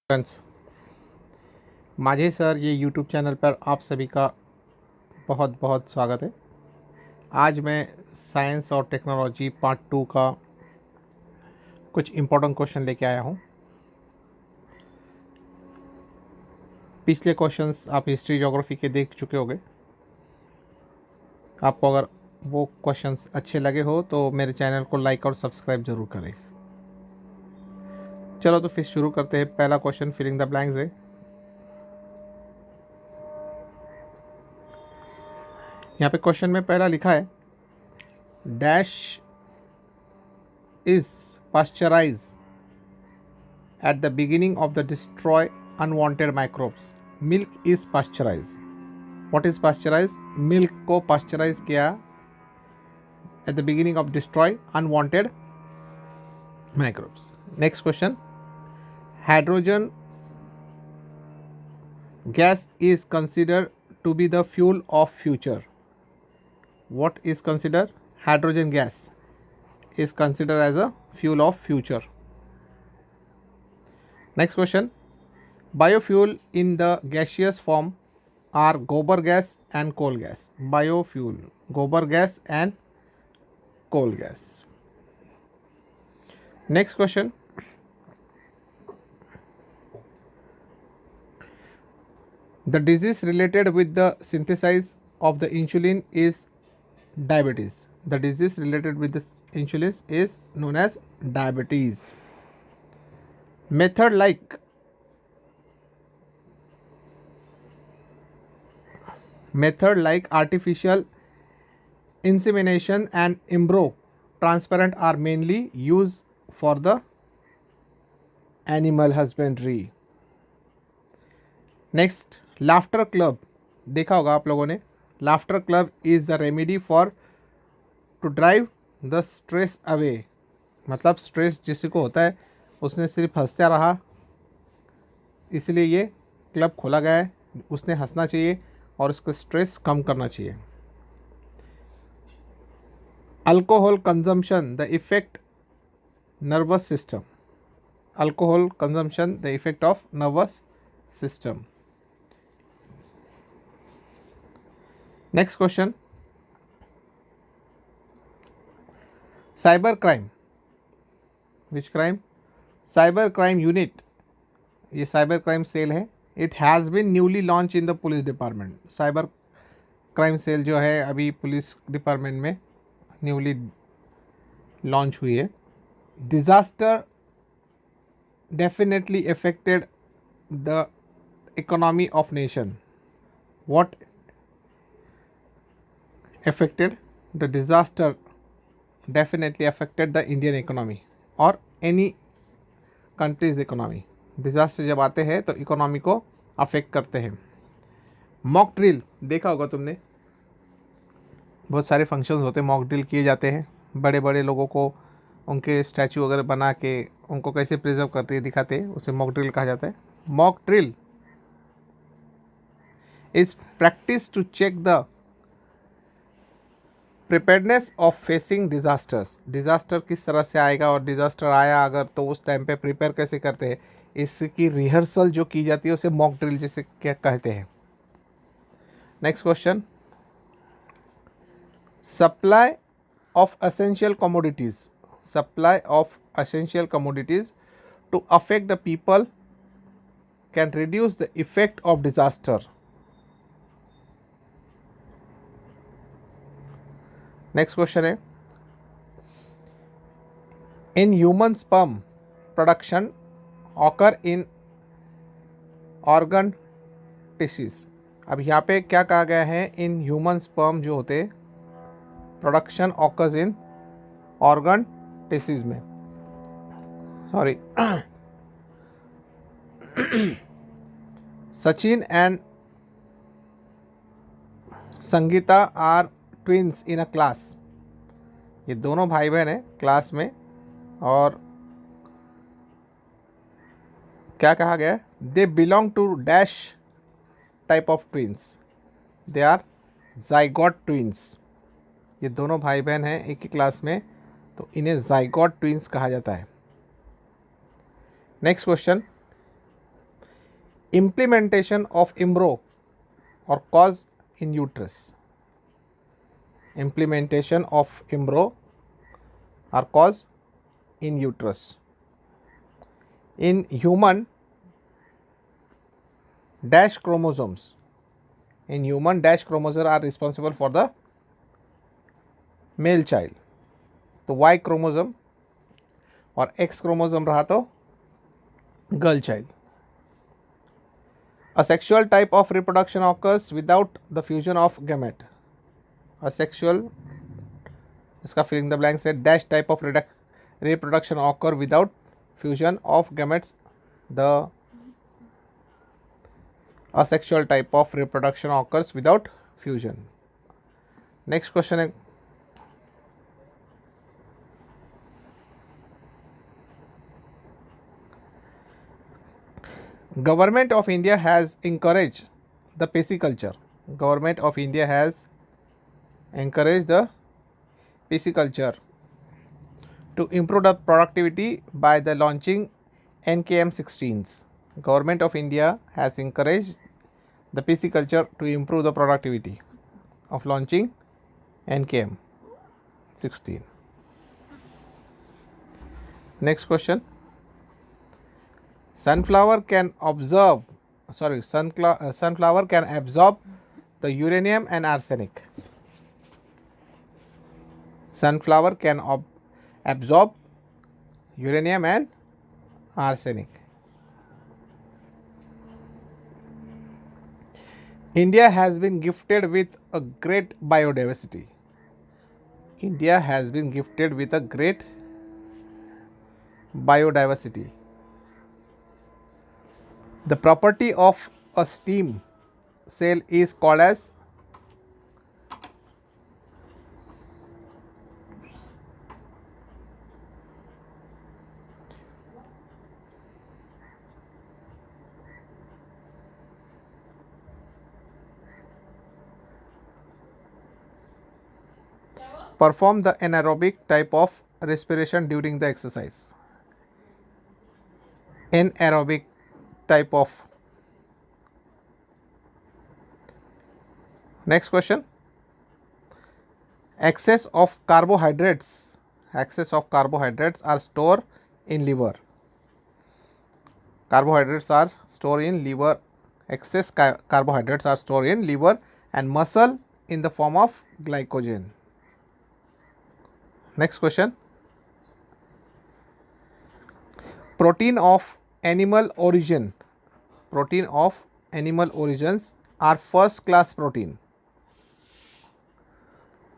Friends, माझे sir ये YouTube channel पर आप सभी का बहुत बहुत स्वागत है। आज मैं साइंस और टेक्नोलॉजी पार्ट 2 का कुछ इम्पोर्टेंट क्वेश्चन लेके आया हूँ। पिछले क्वेश्चंस आप हिस्ट्री ज्योग्राफी के देख चुके होंगे। आपको अगर वो क्वेश्चंस अच्छे लगे हो तो मेरे चैनल को लाइक और सब्सक्राइब ज़रूर करें। चलो तो फिर शुरू करते हैं। पहला क्वेश्चन फिलिंग द ब्लैंक्स है। यहाँ पे क्वेश्चन में पहला लिखा है dash is pasteurise at the beginning of the destroy unwanted microbes. Milk is pasteurized. What is pasteurized? Milk को pasteurize किया at the beginning of destroy unwanted microbes. Next question. Hydrogen gas is considered to be the fuel of future. What is considered? Hydrogen gas is considered as a fuel of future. Next question. Biofuel in the gaseous form are gobar gas and coal gas. Biofuel, gobar gas and coal gas. Next question. The disease related with the synthesis of the insulin is diabetes. The disease related with the insulin is known as diabetes. Method like artificial insemination and embryo transparent are mainly used for the animal husbandry. Next, laughter club देखा होगा आप लोगों ने. Laughter club is the remedy for to drive the stress away. मतलब stress जिसको होता है उसने सिर्फ हंसता रहा, इसलिए ये क्लब खोला गया है. उसने हंसना चाहिए और उसका स्ट्रेस कम करना चाहिए. Alcohol consumption the effect nervous system. Alcohol consumption the effect of nervous system. Next question. Cyber crime. Which crime? Cyber crime unit. ये साइबर क्राइम सेल है. It has been newly launch in the police department. Cyber crime cell जो है अभी police department में newly launch हुई है. Disaster definitely affected the economy of nation. What affected? The disaster definitely affected the Indian economy or any country's economy. Disaster जब आते हैं तो इकोनॉमी को अफेक्ट करते हैं. मॉक ड्रिल देखा होगा तुमने. बहुत सारे फंक्शंस होते हैं, मॉक ड्रिल किए जाते हैं. बड़े बड़े लोगों को उनके स्टैचू वगैरह बना के उनको कैसे प्रिजर्व करते हैं दिखाते हैं, उसे मॉक ड्रिल कहा जाता है. Mock drill is practice to check the preparedness of facing disasters. Disaster किस तरह से आएगा और डिज़ास्टर आया अगर तो उस टाइम पे प्रिपेयर कैसे करते हैं, इसकी रिहर्सल जो की जाती है उसे मॉक ड्रिल जैसे क्या कहते हैं. Next question. Supply of essential commodities. Supply of essential commodities to affect the people can reduce the effect of disaster. Next question है. In human sperm production occur in organ tissues. अब यहाँ पे क्या कहा गया है? इन ह्यूमन स्पर्म जो होते production occurs in organ tissues में. Sorry. Sachin and Sangeeta are twins in a class. ये दोनों भाई बहन हैं क्लास में. और क्या कहा गया? They belong to dash type of twins. They are zygote twins. ये दोनों भाई बहन हैं एक ही क्लास में, तो इन्हें जाइगोट ट्विंस कहा जाता है. Next question. implementation of embryo or cause in uterus. Implementation of embryo or cause in uterus. In human, dash chromosomes. In human, dash chromosomes are responsible for the male child. तो Y chromosome और X chromosome रहा तो girl child. A sexual type of reproduction occurs without the fusion of gamete. A sexual, इसका filling the blanks है, dash type of reproduction occur without fusion of gametes. The asexual type of reproduction occurs without fusion. Next question है, Government of India has encouraged the pisciculture. Government of India has encouraged the pisciculture to improve the productivity by the launching NKM16s. Government of India has encouraged the pisciculture to improve the productivity of launching NKM16. Next question. Sunflower can absorb the uranium and arsenic. Sunflower can absorb uranium and arsenic. India has been gifted with a great biodiversity. India has been gifted with a great biodiversity. The property of a steam cell is called as perform the anaerobic type of respiration during the exercise. Anaerobic type of. Next question. Excess of carbohydrates are stored in liver. Carbohydrates are stored in liver. Excess carbohydrates are stored in liver and muscle in the form of glycogen. Next question. Protein of animal origins are first class protein.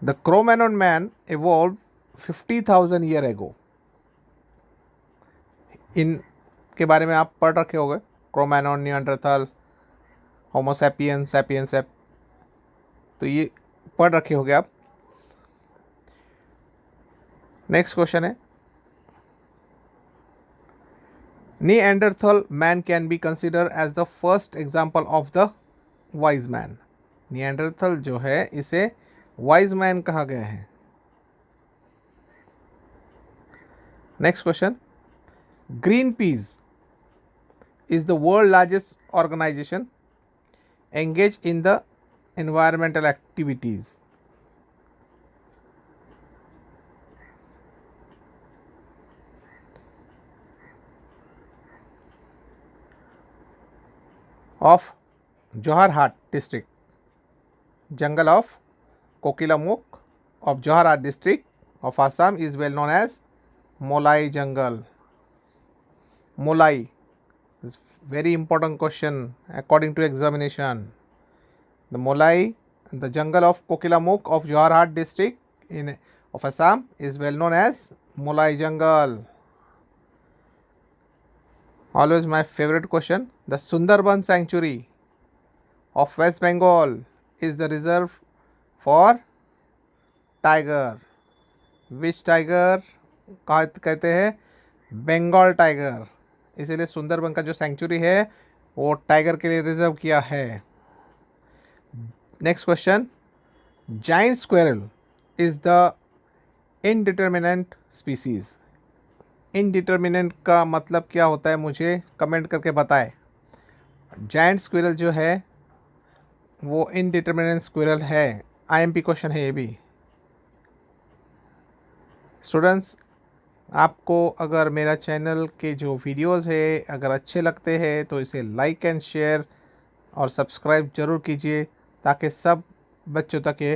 The Cro-Magnon man evolved 50,000 years ago. इनके बारे में आप पढ़ रखे होंगे, क्रोमैनॉन, Neanderthal, Homo sapiens, sapiens, तो ये पढ़ रखे होंगे आप. नेक्स्ट क्वेश्चन है, Neanderthal man can be considered as the first example of the wise man. Neanderthal जो है इसे wise man कहा गया है. Next question. Greenpeace is the world's largest organization engaged in the environmental activities. Of Jorhat district. Jungle of Kokilamuk of Jorhat district of Assam is well known as Molai jungle. Molai is very important question according to examination. The Molai, the jungle of Kokilamuk of Jorhat district of Assam is well known as Molai jungle. Always my favorite question. The Sundarban sanctuary of West Bengal is the reserve for tiger. Which tiger कहते हैं? Bengal tiger. इसीलिए सुंदरबन का जो century है वो tiger के लिए reserve किया है. Next question. Giant squirrel is the indeterminate species. Indeterminate का मतलब क्या होता है, मुझे कमेंट करके बताएं. जायंट स्क्विरल जो है वो इनडिटर्मिनेट स्क्विरल है। आईएमपी क्वेश्चन है ये भी। स्टूडेंट्स, आपको अगर मेरा चैनल के जो वीडियोस है अगर अच्छे लगते हैं तो इसे लाइक एंड शेयर और सब्सक्राइब ज़रूर कीजिए ताकि सब बच्चों तक ये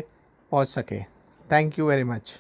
पहुंच सके। Thank you very much.